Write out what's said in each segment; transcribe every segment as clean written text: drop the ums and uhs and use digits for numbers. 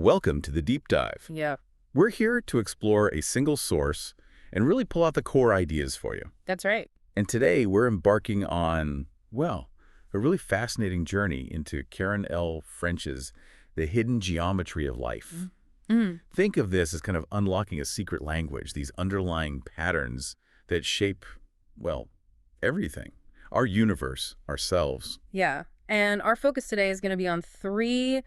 Welcome to the Deep Dive. Yeah, We're here to explore a single source and really pull out the core ideas for you. that's right. And today we're embarking on, well, a really fascinating journey into Karen L. French's The Hidden Geometry of Life. Mm. Think of this as kind of unlocking a secret language, these underlying patterns that shape, well, everything. Our universe, ourselves. Yeah. And our focus today is going to be on three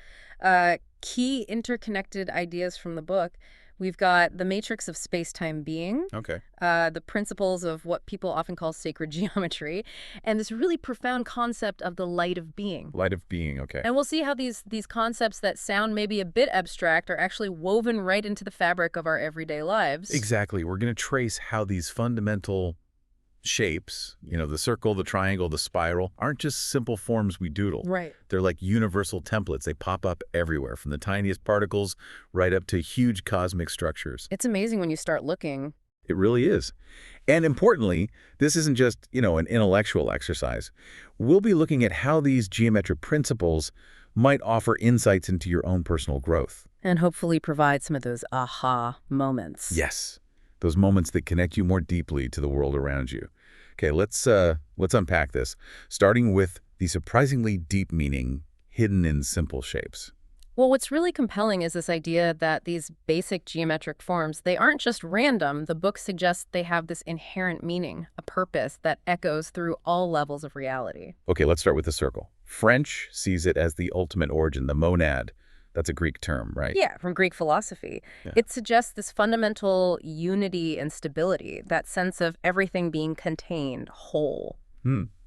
key interconnected ideas from the book. We've got the matrix of space-time being, Okay. the principles of what people often call sacred geometry, and this really profound concept of the light of being. Light of being, okay. And we'll see how these concepts that sound maybe a bit abstract are actually woven right into the fabric of our everyday lives. Exactly. We're going to trace how these fundamental shapes, the circle, the triangle, the spiral, aren't just simple forms we doodle. Right. They're like universal templates. They pop up everywhere, from the tiniest particles right up to huge cosmic structures. It's amazing when you start looking. It really is. And importantly, this isn't just, an intellectual exercise. We'll be looking at how these geometric principles might offer insights into your own personal growth. And hopefully provide some of those aha moments. Yes, those moments that connect you more deeply to the world around you. Okay, let's unpack this, starting with the surprisingly deep meaning hidden in simple shapes. Well, what's really compelling is this idea that these basic geometric forms, they aren't just random. The book suggests they have this inherent meaning, a purpose that echoes through all levels of reality. Okay, let's start with the circle. French sees it as the ultimate origin, the monad. That's a Greek term, right? Yeah, from Greek philosophy. Yeah. It suggests this fundamental unity and stability, that sense of everything being contained, whole.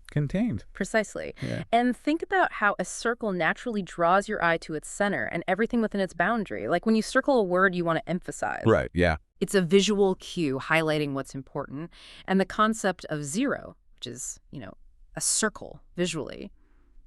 Contained. Precisely. Yeah. And think about how a circle naturally draws your eye to its center and everything within its boundary. Like when you circle a word you want to emphasize. Right, yeah. It's a visual cue highlighting what's important. And the concept of zero, which is, a circle visually,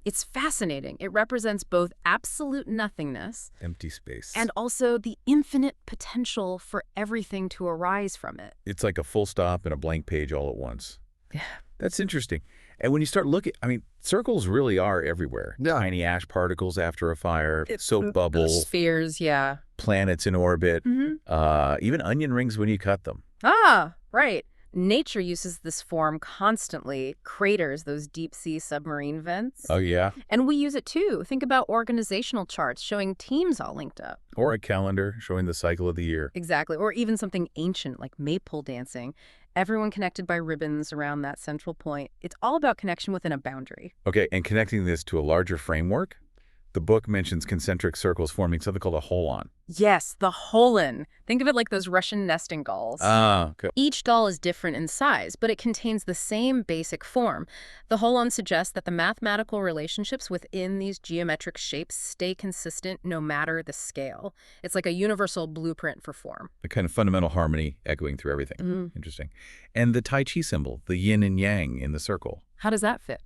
it's fascinating. It represents both absolute nothingness Empty space. and also the infinite potential for everything to arise from it. It's like a full stop and a blank page all at once. Yeah. That's interesting. And when you start looking, circles really are everywhere. Yeah. Tiny ash particles after a fire, soap bubbles, Spheres, yeah. planets in orbit, Mm-hmm. even onion rings when you cut them. Ah, right. Nature uses this form constantly, craters, those deep-sea submarine vents. Oh, yeah. And we use it too. Think about organizational charts showing teams all linked up. Or a calendar showing the cycle of the year. Exactly. Or even something ancient like maypole dancing. Everyone connected by ribbons around that central point. It's all about connection within a boundary. Okay, and connecting this to a larger framework, the book mentions concentric circles forming something called a holon. Yes, the holon. Think of it like those Russian nesting dolls. Ah, okay. Each doll is different in size, but it contains the same basic form. The holon suggests that the mathematical relationships within these geometric shapes stay consistent no matter the scale. It's like a universal blueprint for form. The kind of fundamental harmony echoing through everything. Interesting. And the Tai Chi symbol, the yin and yang in the circle. How does that fit?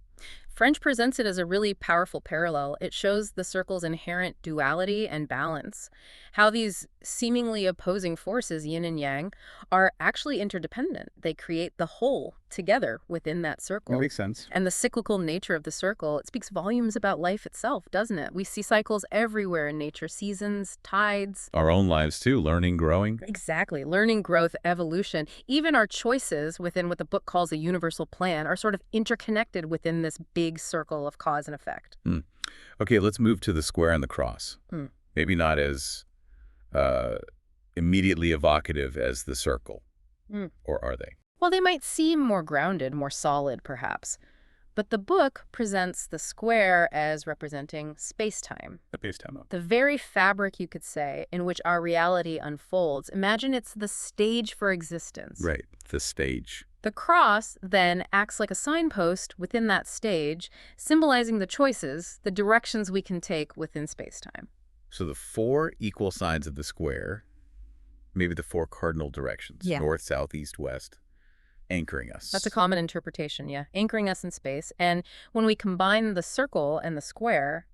French presents it as a really powerful parallel. It shows the circle's inherent duality and balance, how these seemingly opposing forces, yin and yang, are actually interdependent. They create the whole together within that circle. That makes sense. And the cyclical nature of the circle, it speaks volumes about life itself, doesn't it? We see cycles everywhere in nature, seasons, tides. Our own lives too, learning, growing. Exactly. Learning, growth, evolution. Even our choices within what the book calls a universal plan are sort of interconnected within this big circle of cause and effect. Okay, let's move to the square and the cross. Maybe not as immediately evocative as the circle. Or are they? Well, they might seem more grounded, more solid, perhaps. But the book presents the square as representing space-time, The base time. the very fabric, you could say, in which our reality unfolds. Imagine it's the stage for existence. Right, the stage. The cross then acts like a signpost within that stage, symbolizing the choices, the directions we can take within space-time. So the four equal sides of the square, maybe the four cardinal directions, Yeah. north, south, east, west, anchoring us. That's a common interpretation, yeah. Anchoring us in space. And when we combine the circle and the square,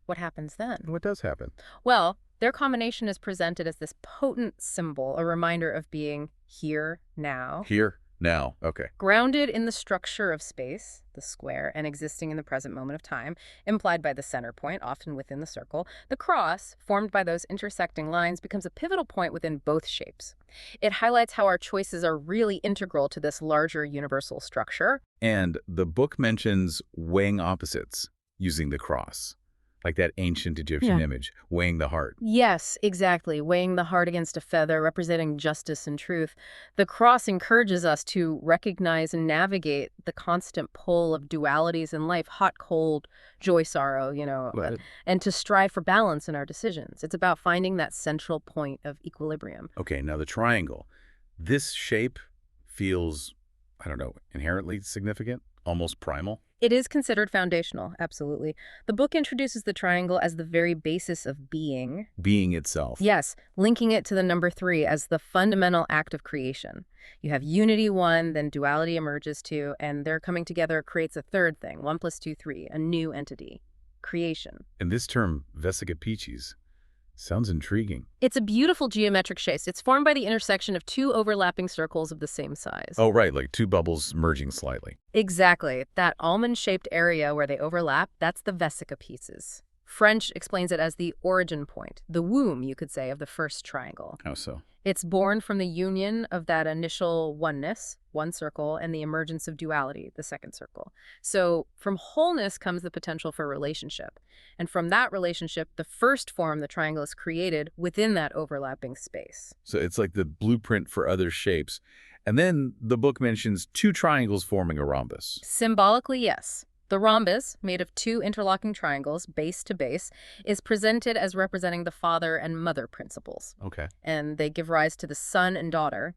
what happens then? What does happen? Well, their combination is presented as this potent symbol, a reminder of being here, now. Here, Now, okay. Grounded in the structure of space, the square, and existing in the present moment of time, implied by the center point, often within the circle, the cross, formed by those intersecting lines, becomes a pivotal point within both shapes. It highlights how our choices are really integral to this larger universal structure. And the book mentions weighing opposites using the cross, like that ancient Egyptian Yeah. image, weighing the heart. Yes, exactly. Weighing the heart against a feather, representing justice and truth. The cross encourages us to recognize and navigate the constant pull of dualities in life, hot, cold, joy, sorrow, Right. and to strive for balance in our decisions. It's about finding that central point of equilibrium. Okay, now the triangle. This shape feels, I don't know, inherently significant, almost primal. It is considered foundational, absolutely. The book introduces the triangle as the very basis of being. Being itself. Yes, linking it to the number 3 as the fundamental act of creation. You have unity 1, then duality emerges 2, and their coming together creates a third thing, 1 plus 2, 3, a new entity, creation. And this term, vesica piscis, sounds intriguing. It's a beautiful geometric shape. It's formed by the intersection of 2 overlapping circles of the same size. Oh, right, like two bubbles merging slightly. Exactly. That almond-shaped area where they overlap, that's the vesica pieces. French explains it as the origin point, the womb, you could say, of the first triangle. How so? It's born from the union of that initial oneness, one circle, and the emergence of duality, the second circle. So from wholeness comes the potential for relationship. And from that relationship, the first form the triangle is created within that overlapping space. So it's like the blueprint for other shapes. And then the book mentions two triangles forming a rhombus. Symbolically, yes. The rhombus, made of 2 interlocking triangles, base to base, is presented as representing the father and mother principles. Okay. And they give rise to the son and daughter.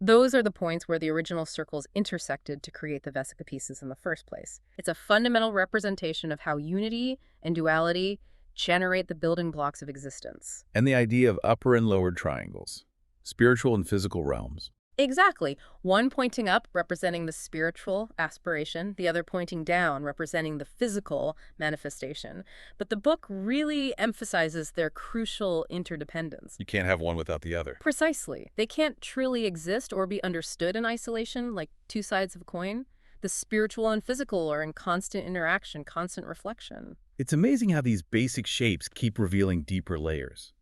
Those are the points where the original circles intersected to create the vesica pieces in the first place. It's a fundamental representation of how unity and duality generate the building blocks of existence. And the idea of upper and lower triangles, spiritual and physical realms. Exactly. One pointing up, representing the spiritual aspiration, the other pointing down, representing the physical manifestation. But the book really emphasizes their crucial interdependence. You can't have one without the other. Precisely. They can't truly exist or be understood in isolation, like two sides of a coin. The spiritual and physical are in constant interaction, constant reflection. It's amazing how these basic shapes keep revealing deeper layers.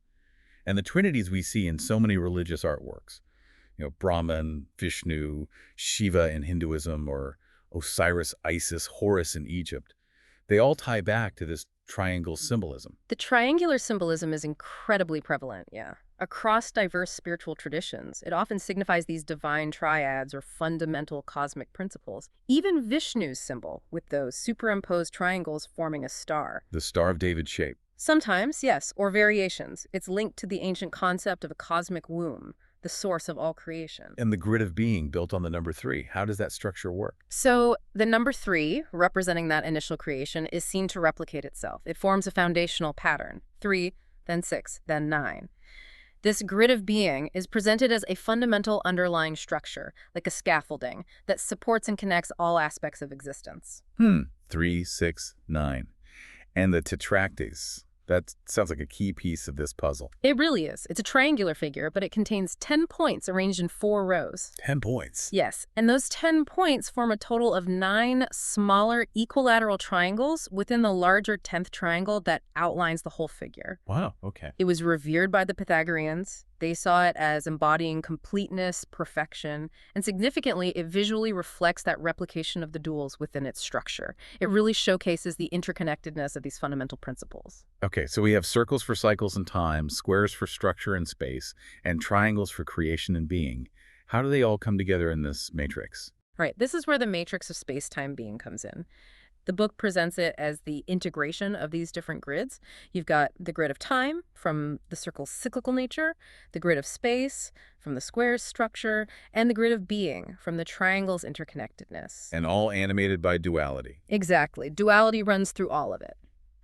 And the trinities we see in so many religious artworks. Brahman, Vishnu, Shiva in Hinduism, or Osiris, Isis, Horus in Egypt. They all tie back to this triangle symbolism. The triangular symbolism is incredibly prevalent, yeah. Across diverse spiritual traditions, it often signifies these divine triads or fundamental cosmic principles. Even Vishnu's symbol, with those superimposed triangles forming a star. The Star of David shape. Sometimes, yes, or variations. It's linked to the ancient concept of a cosmic womb, the source of all creation. And the grid of being built on the number 3. How does that structure work? So the number 3, representing that initial creation, is seen to replicate itself. It forms a foundational pattern. 3, then 6, then 9. This grid of being is presented as a fundamental underlying structure, like a scaffolding, that supports and connects all aspects of existence. 3, 6, 9. And the tetractys. That sounds like a key piece of this puzzle. It really is. It's a triangular figure, but it contains 10 points arranged in 4 rows. 10 points. Yes, and those 10 points form a total of 9 smaller equilateral triangles within the larger 10th triangle that outlines the whole figure. Wow, okay. It was revered by the Pythagoreans. They saw it as embodying completeness, perfection, and significantly, it visually reflects that replication of the duals within its structure. It really showcases the interconnectedness of these fundamental principles. Okay, so we have circles for cycles and time, squares for structure and space, and triangles for creation and being. How do they all come together in this matrix? Right, this is where the matrix of space-time being comes in. The book presents it as the integration of these different grids. You've got the grid of time from the circle's cyclical nature, the grid of space from the square's structure, and the grid of being from the triangle's interconnectedness. And all animated by duality. Exactly. Duality runs through all of it.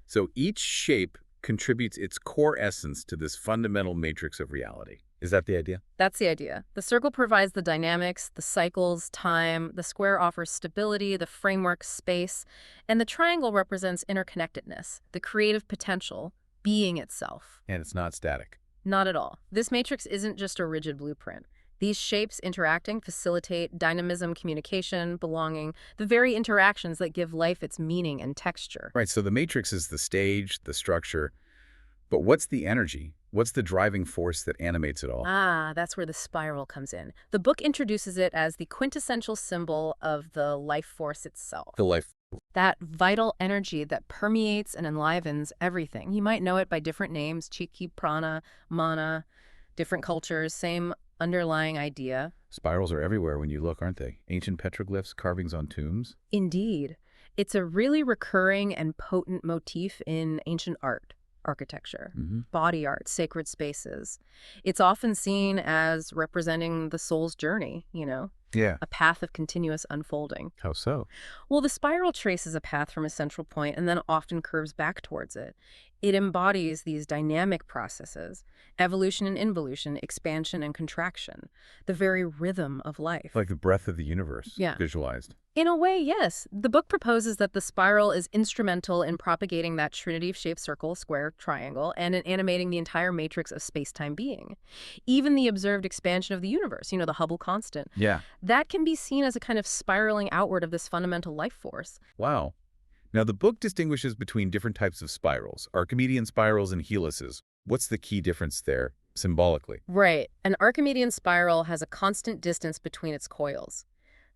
So each shape contributes its core essence to this fundamental matrix of reality. Is that the idea? That's the idea. The circle provides the dynamics, the cycles, time. The square offers stability, the framework, space. And the triangle represents interconnectedness, the creative potential, being itself. And it's not static. Not at all. This matrix isn't just a rigid blueprint. These shapes interacting facilitate dynamism, communication, belonging, the very interactions that give life its meaning and texture. Right, so the matrix is the stage, the structure, but what's the energy? What's the driving force that animates it all? Ah, that's where the spiral comes in. The book introduces it as the quintessential symbol of the life force itself. The life. That vital energy that permeates and enlivens everything. You might know it by different names, Chiki, Prana, Mana, different cultures, same underlying idea. Spirals are everywhere when you look, aren't they? Ancient petroglyphs, carvings on tombs. Indeed. It's a really recurring and potent motif in ancient art, architecture, body art, sacred spaces. It's often seen as representing the soul's journey, Yeah. a path of continuous unfolding. How so? Well, the spiral traces a path from a central point and then often curves back towards it. It embodies these dynamic processes, evolution and involution, expansion and contraction, the very rhythm of life. Like the breath of the universe, Yeah. visualized. In a way, yes. The book proposes that the spiral is instrumental in propagating that trinity of shaped circle, square, triangle, and in animating the entire matrix of space-time being. Even the observed expansion of the universe, the Hubble constant, Yeah. that can be seen as a kind of spiraling outward of this fundamental life force. Wow. Now, the book distinguishes between different types of spirals, Archimedean spirals and helices. What's the key difference there, symbolically? Right. An Archimedean spiral has a constant distance between its coils.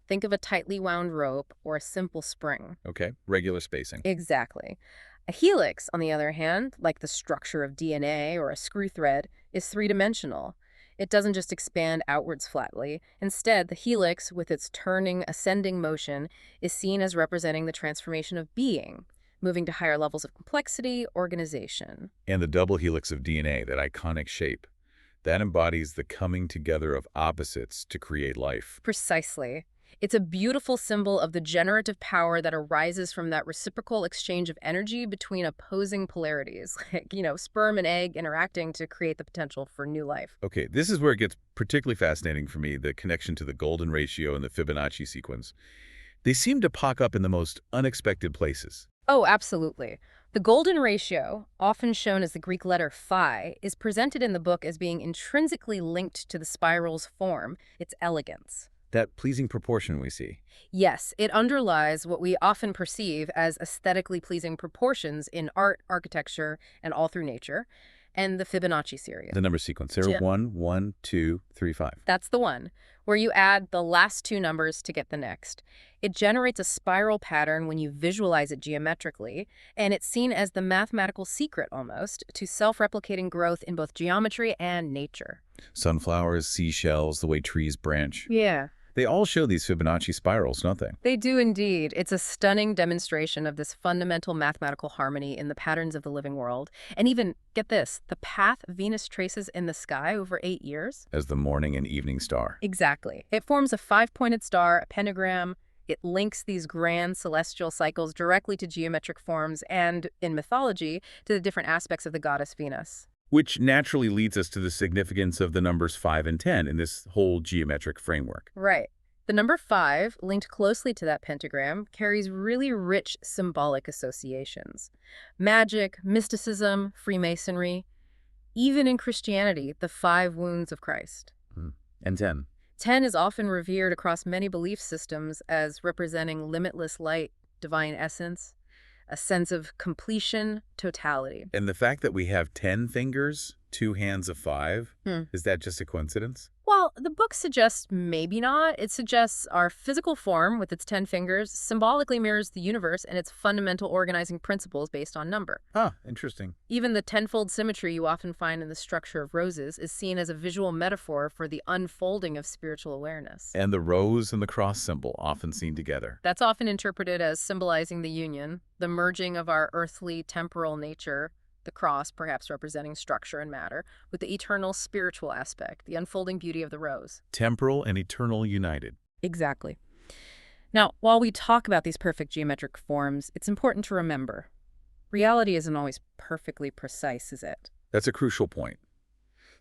Think of a tightly wound rope or a simple spring. Okay, regular spacing. Exactly. A helix, on the other hand, like the structure of DNA or a screw thread, is three-dimensional. It doesn't just expand outwards flatly. Instead, the helix, with its turning, ascending motion, is seen as representing the transformation of being, moving to higher levels of complexity, organization. And the double helix of DNA, that iconic shape, that embodies the coming together of opposites to create life. Precisely. It's a beautiful symbol of the generative power that arises from that reciprocal exchange of energy between opposing polarities, like, sperm and egg interacting to create the potential for new life. Okay, this is where it gets particularly fascinating for me, the connection to the golden ratio and the Fibonacci sequence. They seem to pop up in the most unexpected places. Oh, absolutely. The golden ratio, often shown as the Greek letter phi, is presented in the book as being intrinsically linked to the spiral's form, its elegance. That pleasing proportion we see. Yes, it underlies what we often perceive as aesthetically pleasing proportions in art, architecture, and all through nature, and the Fibonacci series. The number sequence, 0, Yeah. 1, 1, 2, 3, 5. That's the one, where you add the last two numbers to get the next. It generates a spiral pattern when you visualize it geometrically, and it's seen as the mathematical secret, almost, to self-replicating growth in both geometry and nature. Sunflowers, seashells, the way trees branch. Yeah. They all show these Fibonacci spirals, don't they? They do indeed. It's a stunning demonstration of this fundamental mathematical harmony in the patterns of the living world. And even, get this, the path Venus traces in the sky over 8 years? As the morning and evening star. Exactly. It forms a 5-pointed star, a pentagram. It links these grand celestial cycles directly to geometric forms and, in mythology, to the different aspects of the goddess Venus. Which naturally leads us to the significance of the numbers 5 and 10 in this whole geometric framework. Right. The number 5, linked closely to that pentagram, carries really rich symbolic associations. Magic, mysticism, Freemasonry. Even in Christianity, the 5 wounds of Christ. And 10. 10 is often revered across many belief systems as representing limitless light, divine essence, a sense of completion, totality. And the fact that we have 10 fingers, 2 hands of 5, Hmm. is that just a coincidence? Well, the book suggests maybe not. It suggests our physical form, with its 10 fingers, symbolically mirrors the universe and its fundamental organizing principles based on number. Huh, interesting. Even the tenfold symmetry you often find in the structure of roses is seen as a visual metaphor for the unfolding of spiritual awareness. And the rose and the cross symbol often seen together. That's often interpreted as symbolizing the union, the merging of our earthly, temporal nature, the cross perhaps representing structure and matter, with the eternal spiritual aspect, the unfolding beauty of the rose. Temporal and eternal united. Exactly. Now, while we talk about these perfect geometric forms, it's important to remember, reality isn't always perfectly precise, is it? That's a crucial point.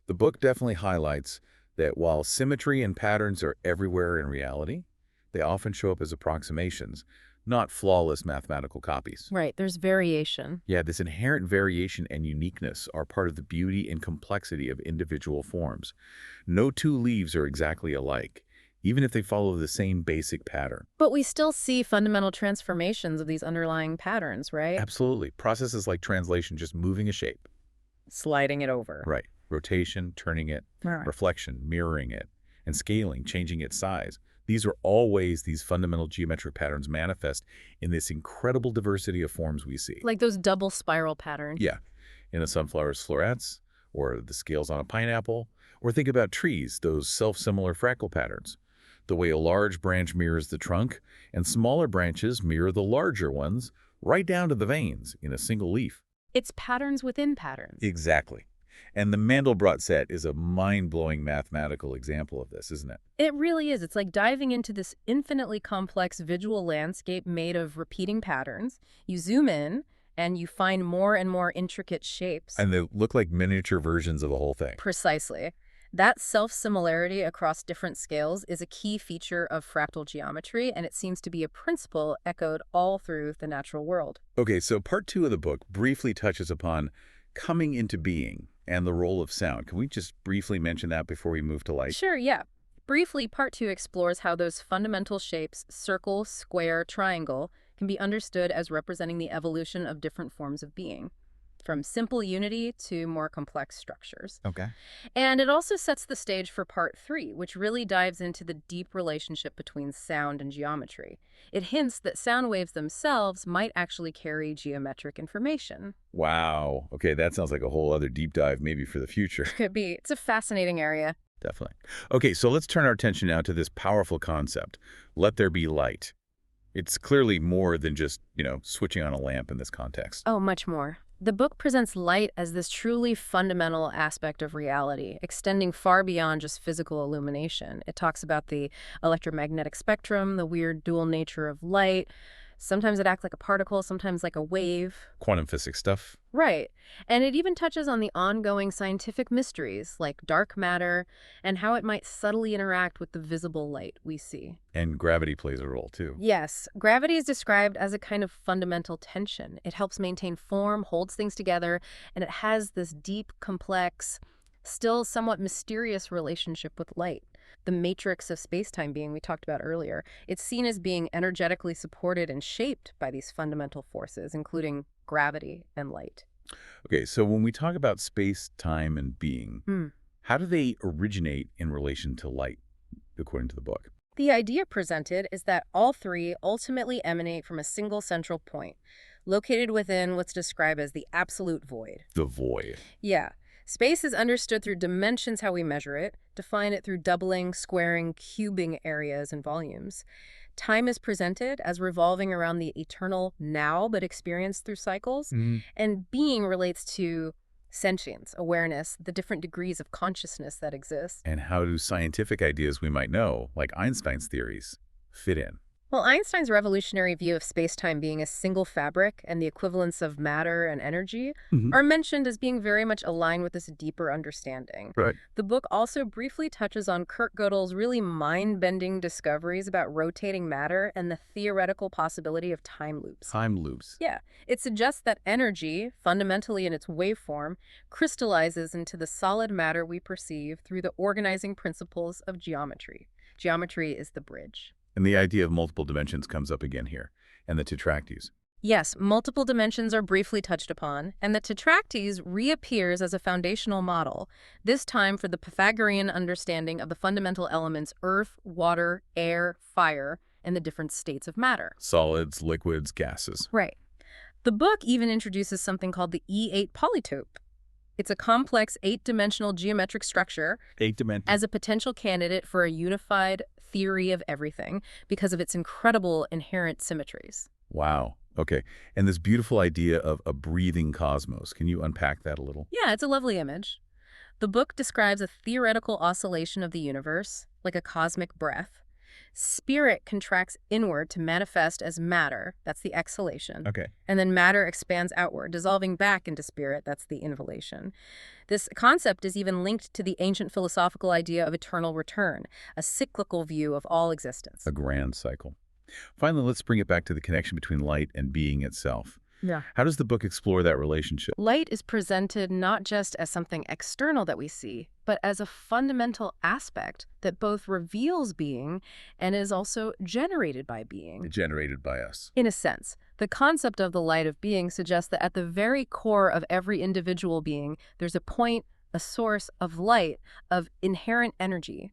The book definitely highlights that while symmetry and patterns are everywhere in reality, they often show up as approximations, not flawless mathematical copies. Right, there's variation. Yeah, this inherent variation and uniqueness are part of the beauty and complexity of individual forms. No two leaves are exactly alike, even if they follow the same basic pattern. But we still see fundamental transformations of these underlying patterns, right? Absolutely. Processes like translation, just moving a shape. Sliding it over. Right. Rotation, turning it, Right. reflection, mirroring it, and scaling, changing its size. These are all ways these fundamental geometric patterns manifest in this incredible diversity of forms we see. Like those double spiral patterns. Yeah, in a sunflower's florets, or the scales on a pineapple, or think about trees, those self-similar fractal patterns. The way a large branch mirrors the trunk, and smaller branches mirror the larger ones, right down to the veins in a single leaf. It's patterns within patterns. Exactly. And the Mandelbrot set is a mind-blowing mathematical example of this, isn't it? It really is. It's like diving into this infinitely complex visual landscape made of repeating patterns. You zoom in, and you find more and more intricate shapes. And they look like miniature versions of the whole thing. Precisely. That self-similarity across different scales is a key feature of fractal geometry, and it seems to be a principle echoed all through the natural world. Okay, so part 2 of the book briefly touches upon coming into being and the role of sound. Can we just briefly mention that before we move to light? Sure, yeah. Briefly, part 2 explores how those fundamental shapes, circle, square, triangle, can be understood as representing the evolution of different forms of being, from simple unity to more complex structures. Okay. And it also sets the stage for part 3, which really dives into the deep relationship between sound and geometry. It hints that sound waves themselves might actually carry geometric information. Wow. Okay, that sounds like a whole other deep dive maybe for the future. Could be. It's a fascinating area. Definitely. Okay, so let's turn our attention now to this powerful concept. Let there be light. It's clearly more than just, switching on a lamp in this context. Oh, much more. The book presents light as this truly fundamental aspect of reality, extending far beyond just physical illumination. It talks about the electromagnetic spectrum, the weird dual nature of light. Sometimes it acts like a particle, sometimes like a wave. Quantum physics stuff. Right. And it even touches on the ongoing scientific mysteries, like dark matter, and how it might subtly interact with the visible light we see. And gravity plays a role, too. Yes, gravity is described as a kind of fundamental tension. It helps maintain form, holds things together, and it has this deep, complex, still somewhat mysterious relationship with light. The matrix of space-time being we talked about earlier, it's seen as being energetically supported and shaped by these fundamental forces, including gravity and light. Okay, so when we talk about space, time, and being, Hmm. how do they originate in relation to light, according to the book? The idea presented is that all three ultimately emanate from a single central point, located within what's described as the absolute void. The void. Yeah. Space is understood through dimensions, how we measure it, define it through doubling, squaring, cubing areas and volumes. Time is presented as revolving around the eternal now, but experienced through cycles. And being relates to sentience, awareness, the different degrees of consciousness that exist. And how do scientific ideas we might know, like Einstein's theories, fit in? Well, Einstein's revolutionary view of space-time being a single fabric and the equivalence of matter and energy are mentioned as being very much aligned with this deeper understanding. Right. The book also briefly touches on Kurt Gödel's really mind-bending discoveries about rotating matter and the theoretical possibility of time loops. Time loops. Yeah, it suggests that energy, fundamentally in its waveform, crystallizes into the solid matter we perceive through the organizing principles of geometry. Geometry is the bridge. And the idea of multiple dimensions comes up again here, and the tetractys. Yes, multiple dimensions are briefly touched upon, and the tetractys reappears as a foundational model, this time for the Pythagorean understanding of the fundamental elements earth, water, air, fire, and the different states of matter. Solids, liquids, gases. Right. The book even introduces something called the E8 polytope. It's a complex 8-dimensional geometric structure 8 dimensions. as a potential candidate for a unified theory of everything because of its incredible inherent symmetries. Wow. Okay. And this beautiful idea of a breathing cosmos. Can you unpack that a little? Yeah, it's a lovely image. The book describes a theoretical oscillation of the universe, like a cosmic breath. Spirit contracts inward to manifest as matter, that's the exhalation. Okay. And then matter expands outward, dissolving back into spirit, that's the inhalation. This concept is even linked to the ancient philosophical idea of eternal return, a cyclical view of all existence. A grand cycle. Finally, let's bring it back to the connection between light and being itself. Yeah. How does the book explore that relationship? Light is presented not just as something external that we see, but as a fundamental aspect that both reveals being and is also generated by being. Generated by us. In a sense, the concept of the light of being suggests that at the very core of every individual being, there's a point, a source of light, of inherent energy.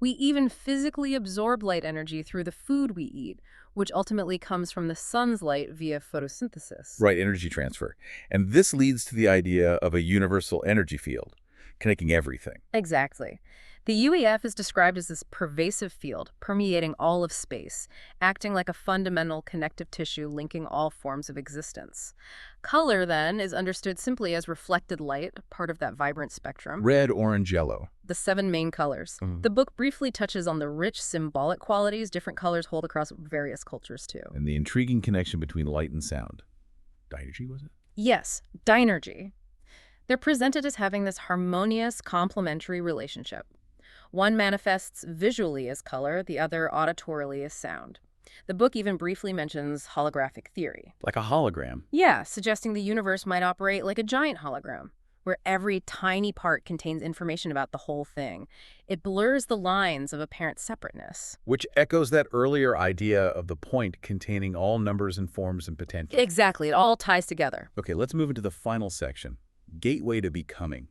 We even physically absorb light energy through the food we eat, which ultimately comes from the sun's light via photosynthesis. Right, energy transfer. And this leads to the idea of a universal energy field, connecting everything. Exactly. The UEF is described as this pervasive field, permeating all of space, acting like a fundamental connective tissue linking all forms of existence. Color, then, is understood simply as reflected light, part of that vibrant spectrum. Red, orange, yellow. The 7 main colors. Mhm. The book briefly touches on the rich symbolic qualities different colors hold across various cultures, too. And the intriguing connection between light and sound. Dynergy, was it? Yes, dynergy. They're presented as having this harmonious, complementary relationship. One manifests visually as color, the other auditorily as sound. The book even briefly mentions holographic theory. Like a hologram. Yeah, suggesting the universe might operate like a giant hologram, where every tiny part contains information about the whole thing. It blurs the lines of apparent separateness. Which echoes that earlier idea of the point containing all numbers and forms and potential. Exactly, it all ties together. Okay, let's move into the final section. Gateway to becoming.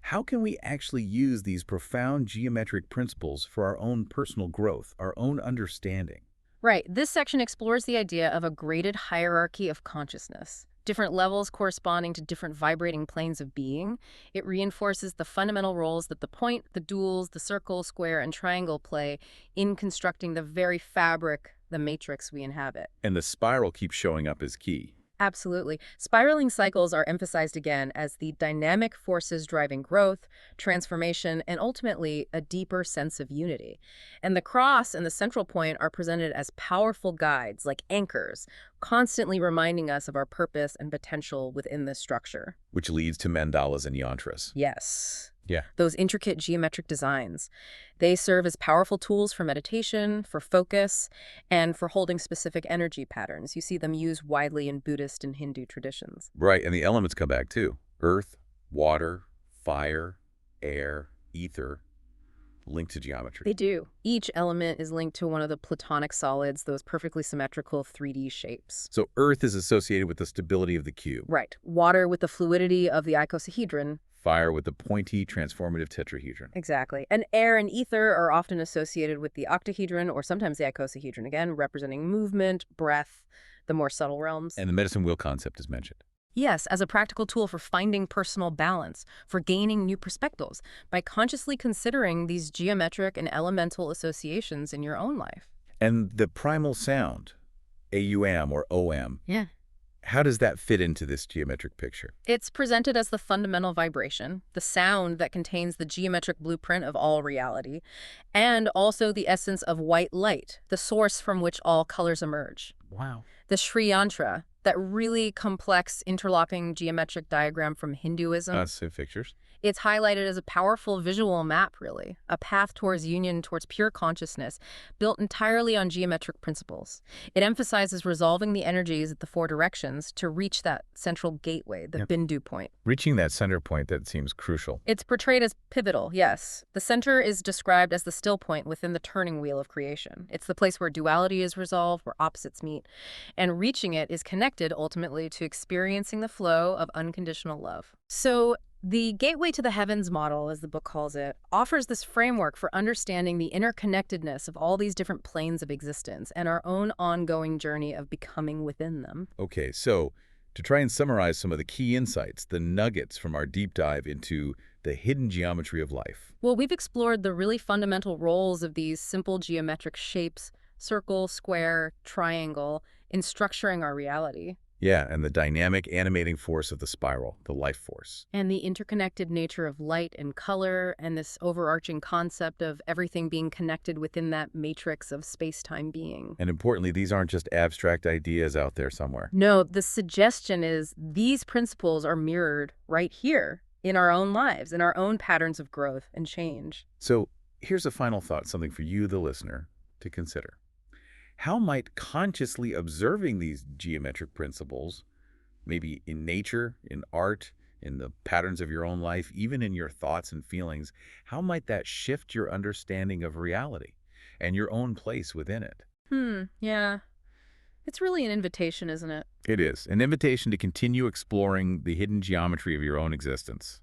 How can we actually use these profound geometric principles for our own personal growth, our own understanding? Right, this section explores the idea of a graded hierarchy of consciousness. Different levels corresponding to different vibrating planes of being. It reinforces the fundamental roles that the point, the duals, the circle, square, and triangle play in constructing the very fabric, the matrix we inhabit. And the spiral keeps showing up as key. Absolutely. Spiraling cycles are emphasized again as the dynamic forces driving growth, transformation, and ultimately a deeper sense of unity. And the cross and the central point are presented as powerful guides, like anchors, constantly reminding us of our purpose and potential within this structure. Which leads to mandalas and yantras. Yes. Yeah. Those intricate geometric designs. They serve as powerful tools for meditation, for focus, and for holding specific energy patterns. You see them used widely in Buddhist and Hindu traditions. Right, and the elements come back too. Earth, water, fire, air, ether, linked to geometry. They do. Each element is linked to one of the Platonic solids, those perfectly symmetrical 3D shapes. So Earth is associated with the stability of the cube. Right. Water with the fluidity of the icosahedron. Fire with the pointy, transformative tetrahedron. Exactly. And air and ether are often associated with the octahedron or sometimes the icosahedron, again, representing movement, breath, the more subtle realms. And the medicine wheel concept is mentioned. Yes, as a practical tool for finding personal balance, for gaining new perspectives, by consciously considering these geometric and elemental associations in your own life. And the primal sound, AUM or OM, Yeah. how does that fit into this geometric picture? It's presented as the fundamental vibration, the sound that contains the geometric blueprint of all reality, and also the essence of white light, the source from which all colors emerge. Wow. The Sri Yantra, that really complex interlocking geometric diagram from Hinduism. So pictures. It's highlighted as a powerful visual map, really, a path towards union, towards pure consciousness, built entirely on geometric principles. It emphasizes resolving the energies at the 4 directions to reach that central gateway, the Bindu point. Reaching that center point, that seems crucial. It's portrayed as pivotal, yes. The center is described as the still point within the turning wheel of creation. It's the place where duality is resolved, where opposites meet, and reaching it is connected ultimately to experiencing the flow of unconditional love. So, the Gateway to the Heavens model, as the book calls it, offers this framework for understanding the interconnectedness of all these different planes of existence and our own ongoing journey of becoming within them. Okay, so to try and summarize some of the key insights, the nuggets from our deep dive into the hidden geometry of life. Well, we've explored the really fundamental roles of these simple geometric shapes, circle, square, triangle, in structuring our reality. Yeah, and the dynamic animating force of the spiral, the life force. And the interconnected nature of light and color, and this overarching concept of everything being connected within that matrix of space-time being. And importantly, these aren't just abstract ideas out there somewhere. No, the suggestion is these principles are mirrored right here in our own lives, in our own patterns of growth and change. So here's a final thought, something for you, the listener, to consider. How might consciously observing these geometric principles, maybe in nature, in art, in the patterns of your own life, even in your thoughts and feelings, how might that shift your understanding of reality and your own place within it? Yeah. It's really an invitation, isn't it? It is an invitation to continue exploring the hidden geometry of your own existence.